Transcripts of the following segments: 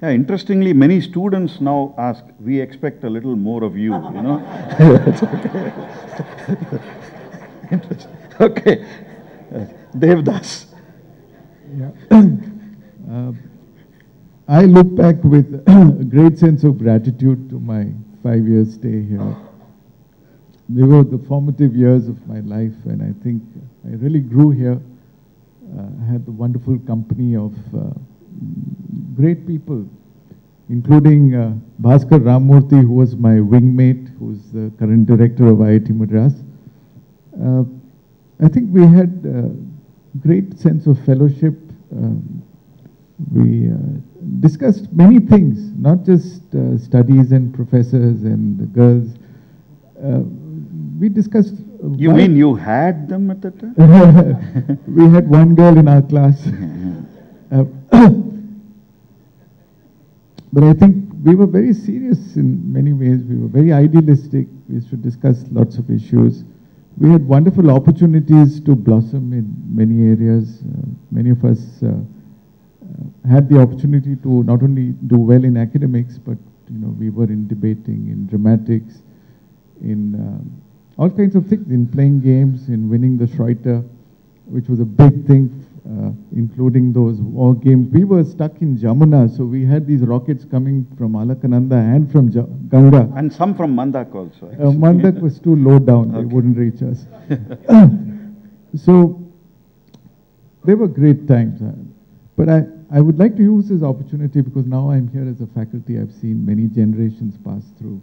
Yeah, interestingly, many students now ask, we expect a little more of you, you know. Interesting. Okay. Devdas. Yeah. I look back with a great sense of gratitude to my 5 year stay here. They were the formative years of my life, and I think I really grew here. I had the wonderful company of great people, including Bhaskar Ramurthy, who was my wingmate, who's the current director of IIT Madras. I think we had a great sense of fellowship. We discussed many things, not just studies and professors and the girls. We discussed... You mean you had them at that time? We had one girl in our class. But I think we were very serious in many ways. We were very idealistic. We used to discuss lots of issues. We had wonderful opportunities to blossom in many areas. Many of us had the opportunity to not only do well in academics, but we were in debating, in dramatics, in all kinds of things, in playing games, in winning the Schroeter, which was a big thing, including those war games. We were stuck in Jamuna, so we had these rockets coming from Alakananda and from Ganga. And some from Mandak also. Mandak was too low down, they wouldn't reach us. So, they were great times. But I would like to use this opportunity because now I'm here as a faculty. I've seen many generations pass through.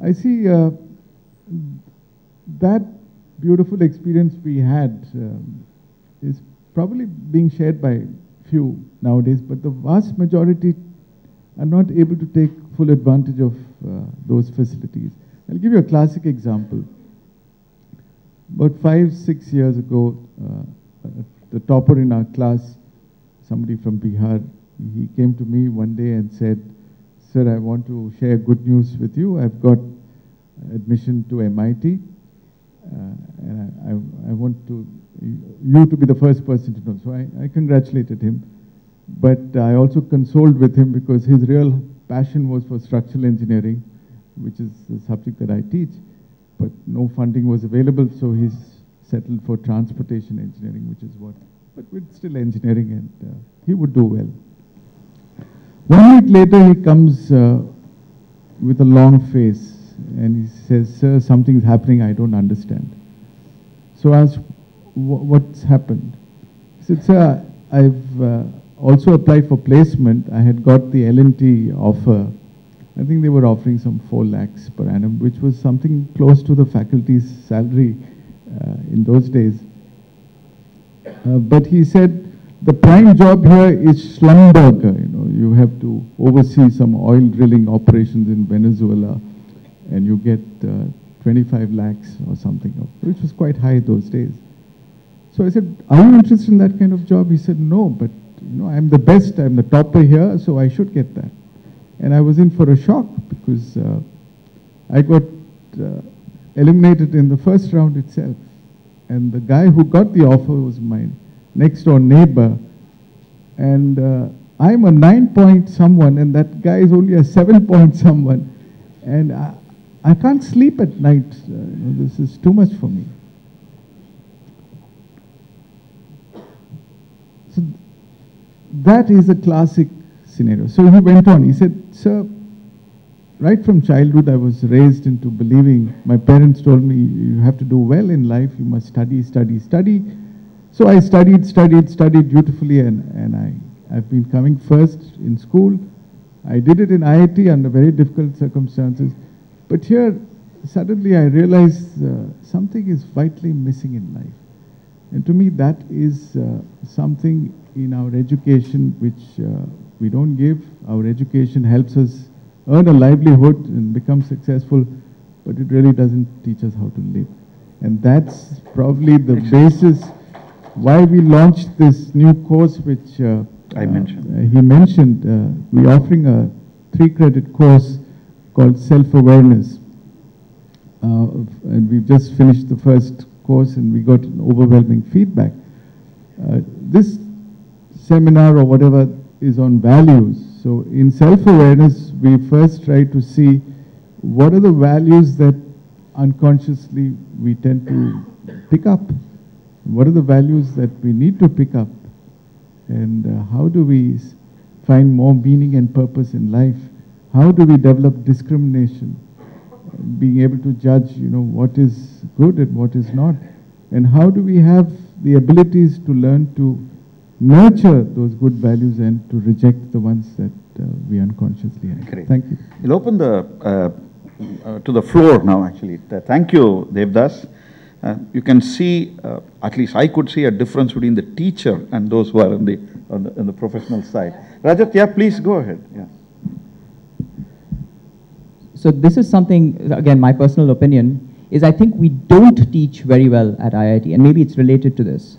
I see that beautiful experience we had is probably being shared by few nowadays, but the vast majority are not able to take full advantage of those facilities. I'll give you a classic example. About 5-6 years ago, the topper in our class, somebody from Bihar, he came to me one day and said, "Sir, I want to share good news with you. I've got admission to MIT, and I want you to be the first person to know." So I congratulated him, but I also consoled with him because his real passion was for structural engineering, which is the subject that I teach, but no funding was available, so he's settled for transportation engineering, which is what, but with still engineering, and he would do well. 1 week later, he comes with a long face, and he says, "Sir, something's happening, I don't understand." So I asked, "What's happened?" He said, "Sir, I've also applied for placement. I had got the L&T offer. I think they were offering some 4 lakhs per annum, which was something close to the faculty's salary in those days. But he said, the prime job here is Schlumberger. You have to oversee some oil drilling operations in Venezuela, and you get 25 lakhs or something, which was quite high those days." So I said, "Are you interested in that kind of job?" He said, "No, but I'm the best, I'm the topper here, so I should get that." And I was in for a shock because I got eliminated in the first round itself. And the guy who got the offer was my next door neighbor. And I'm a 9-point someone, and that guy is only a 7-point someone. And I can't sleep at night. This is too much for me. So that is a classic scenario. So he went on. He said, "Sir, right from childhood I was raised into believing, my parents told me, you have to do well in life, you must study, study, study." So I studied dutifully, and I've been coming first in school. I did it in IIT under very difficult circumstances. But here, suddenly I realized something is vitally missing in life. And to me, that is something in our education which we don't give. Our education helps us earn a livelihood and become successful, but it really doesn't teach us how to live. And that's probably the basis why we launched this new course, which I mentioned. He mentioned. We're offering a 3-credit course called Self-Awareness. And we've just finished the first course, and we got overwhelming feedback. This seminar or whatever is on values. So in self-awareness, we first try to see what are the values that unconsciously we tend to pick up. What are the values that we need to pick up? And how do we find more meaning and purpose in life? How do we develop discrimination? Being able to judge, what is good and what is not. And how do we have the abilities to learn to nurture those good values and to reject the ones that we unconsciously have. Great. Thank you. We'll open the to the floor now, actually. Thank you, Devdas. You can see, at least I could see a difference between the teacher and those who are in the professional side. Rajat, yeah, please go ahead. Yeah. So this is something, again, my personal opinion, is I think we don't teach very well at IIT, and maybe it's related to this.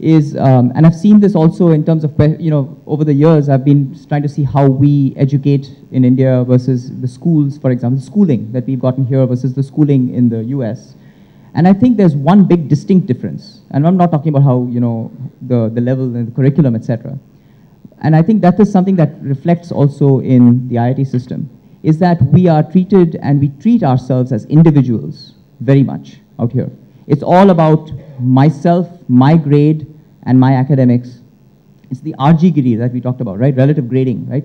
And I've seen this also in terms of, over the years, I've been trying to see how we educate in India versus the schools, for example, schooling that we've gotten here versus the schooling in the US. And I think there's one big distinct difference. And I'm not talking about how, the level and the curriculum, etc. And I think that is something that reflects also in the IIT system, is that we are treated and we treat ourselves as individuals very much out here. It's all about myself, my grade, and my academics. It's the RG-giri that we talked about, right? Relative grading, right?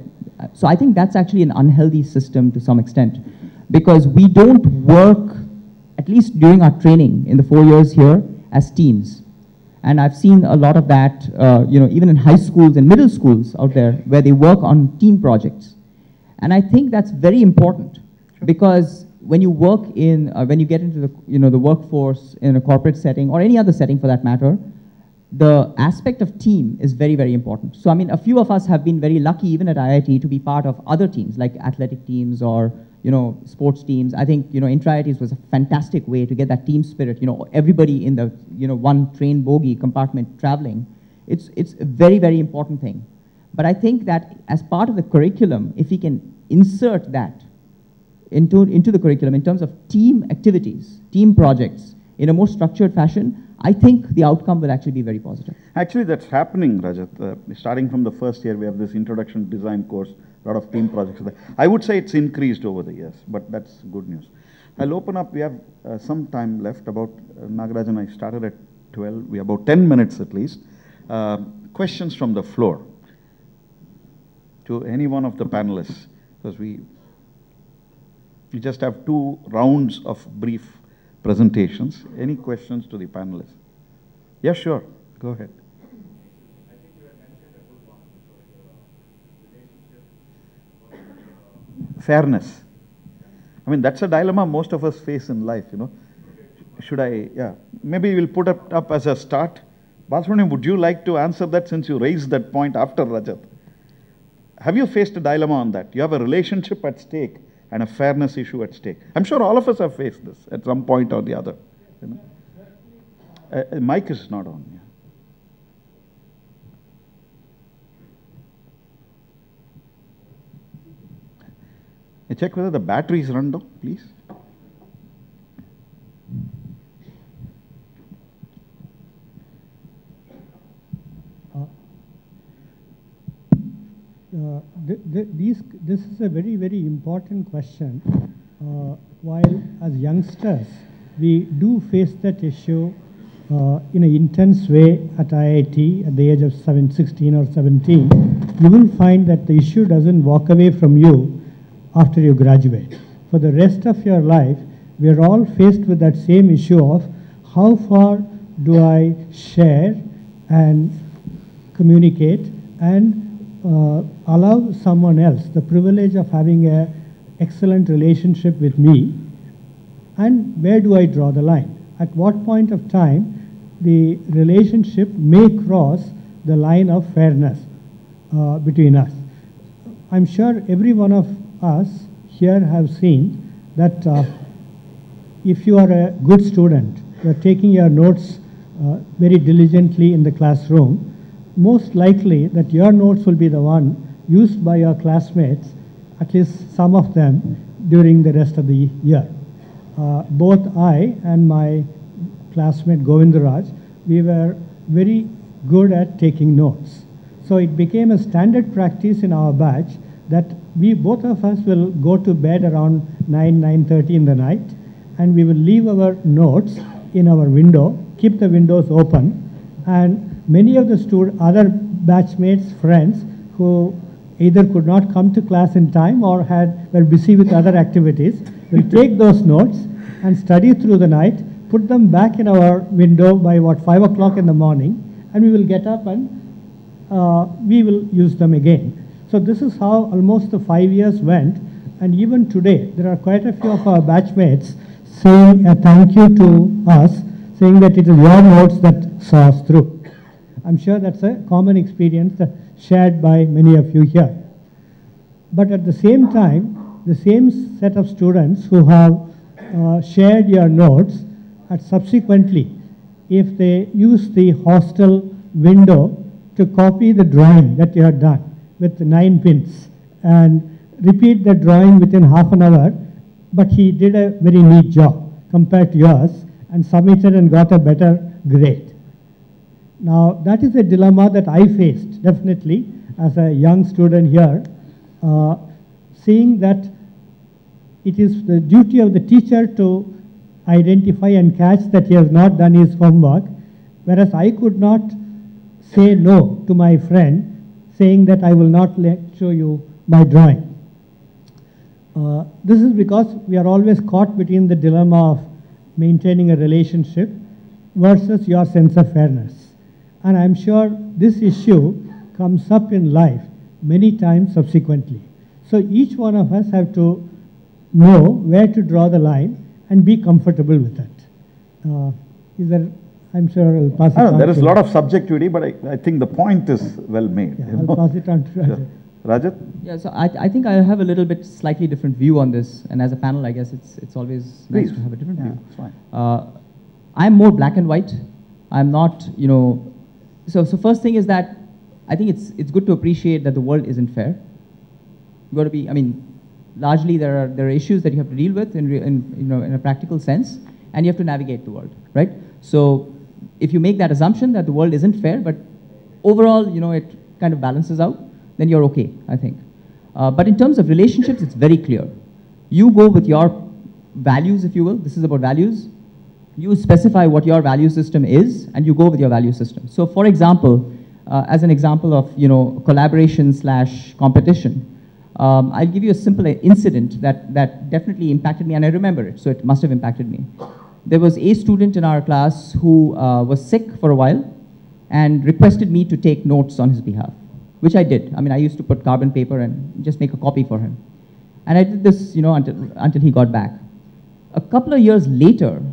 So I think that's actually an unhealthy system to some extent, because we don't work, at least during our training in the 4 years here, as teams. And I've seen a lot of that, even in high schools and middle schools out there, where they work on team projects. And I think that's very important, because when you work in, when you get into the, the workforce in a corporate setting or any other setting for that matter, the aspect of team is very, very important. So, I mean, a few of us have been very lucky, even at IIT, to be part of other teams, like athletic teams or, sports teams. I think, Intra-IITs was a fantastic way to get that team spirit, everybody in the, one train bogie compartment traveling. It's a very, very important thing. But I think that as part of the curriculum, if we can insert that into the curriculum in terms of team activities, team projects, in a more structured fashion, I think the outcome will actually be very positive. Actually, that's happening, Rajat. Starting from the first year, we have this introduction to design course, a lot of team projects. I would say it's increased over the years, but that's good news. I'll open up. We have some time left. About Nagaraj and I started at 12. We have about 10 minutes at least. Questions from the floor to any one of the panelists, because we just have 2 rounds of brief presentations. Any questions to the panelists? Yeah, sure. Go ahead. I think you had mentioned a good one, relationship. Fairness. I mean, that's a dilemma most of us face in life, Should I, maybe we'll put it up as a start. Balasubramaniam, would you like to answer that, since you raised that point after Rajat? Have you faced a dilemma on that? You have a relationship at stake and a fairness issue at stake. I'm sure all of us have faced this at some point or the other. Mic is not on. Yeah. You check whether the battery is run down, please. This is a very, very important question. While as youngsters, we do face that issue in an intense way at IIT at the age of 16 or 17. You will find that the issue doesn't walk away from you after you graduate. For the rest of your life, we are all faced with that same issue of how far do I share and communicate and allow someone else the privilege of having an excellent relationship with me, and where do I draw the line? At what point of time the relationship may cross the line of fairness between us? I'm sure every one of us here have seen that if you are a good student, you are taking your notes very diligently in the classroom, most likely that your notes will be the one used by your classmates, at least some of them, during the rest of the year. Both I and my classmate Govindaraj, we were very good at taking notes. So it became a standard practice in our batch that we both of us will go to bed around 9:30 in the night, and we will leave our notes in our window, keep the windows open, and many of the other batchmates, friends who either could not come to class in time or were busy with other activities will take those notes and study through the night, put them back in our window by 5 o'clock in the morning, and we will get up and we will use them again. So this is how almost the 5 years went, and even today there are quite a few of our batchmates saying a thank you to us, saying that it is your notes that saw us through. I'm sure that's a common experience shared by many of you here. But at the same time, the same set of students who have shared your notes, and subsequently, if they use the hostel window to copy the drawing that you have done with 9 pins and repeat the drawing within half an hour, but he did a very neat job compared to yours and submitted and got a better grade. Now, that is a dilemma that I faced, definitely, as a young student here, seeing that it is the duty of the teacher to identify and catch that he has not done his homework, whereas I could not say no to my friend, saying that I will not show you my drawing. This is because we are always caught between the dilemma of maintaining a relationship versus your sense of fairness. And I'm sure this issue comes up in life many times subsequently. So each one of us have to know where to draw the line and be comfortable with it. I'm sure I'll pass it on. There is a lot of subjectivity, but I think the point is well made. Yeah, I'll pass it on to Rajat. Yeah. Rajat? Yeah, so I think I have a little bit slightly different view on this, and as a panel, I guess it's always nice to have a different view. It's fine. I'm more black and white. I'm not, so first thing is that I think it's good to appreciate that the world isn't fair. You've got to be, largely there are issues that you have to deal with in a practical sense, and you have to navigate the world, right? So if you make that assumption that the world isn't fair, but overall, it kind of balances out, then you're okay, I think. But in terms of relationships, it's very clear. You go with your values, if you will. This is about values. You specify what your value system is, and you go with your value system. So for example, as an example of, collaboration/competition, I'll give you a simple incident that definitely impacted me, and I remember it, so it must have impacted me. There was a student in our class who was sick for a while and requested me to take notes on his behalf, which I did. I used to put carbon paper and just make a copy for him. And I did this, until he got back. A couple of years later,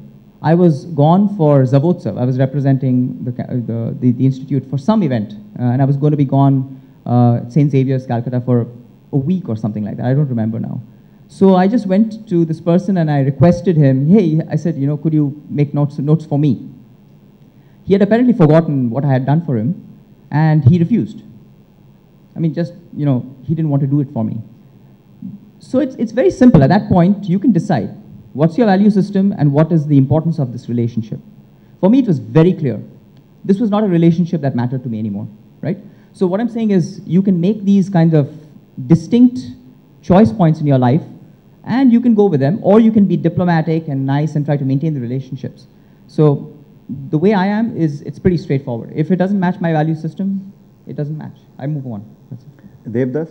I was gone for Zavotsav. I was representing the institute for some event, and I was going to be gone at St. Xavier's, Calcutta for a week or something like that. I don't remember now. So I just went to this person and I requested him, hey, I said, could you make notes for me? He had apparently forgotten what I had done for him, and he refused. He didn't want to do it for me. So it's very simple. At that point, you can decide what's your value system and what is the importance of this relationship. For me, it was very clear. This was not a relationship that mattered to me anymore, right? So what I'm saying is you can make these kinds of distinct choice points in your life, and you can go with them, or you can be diplomatic and nice and try to maintain the relationships. So the way I am it's pretty straightforward. If it doesn't match my value system, it doesn't match. I move on. That's it. Devdas?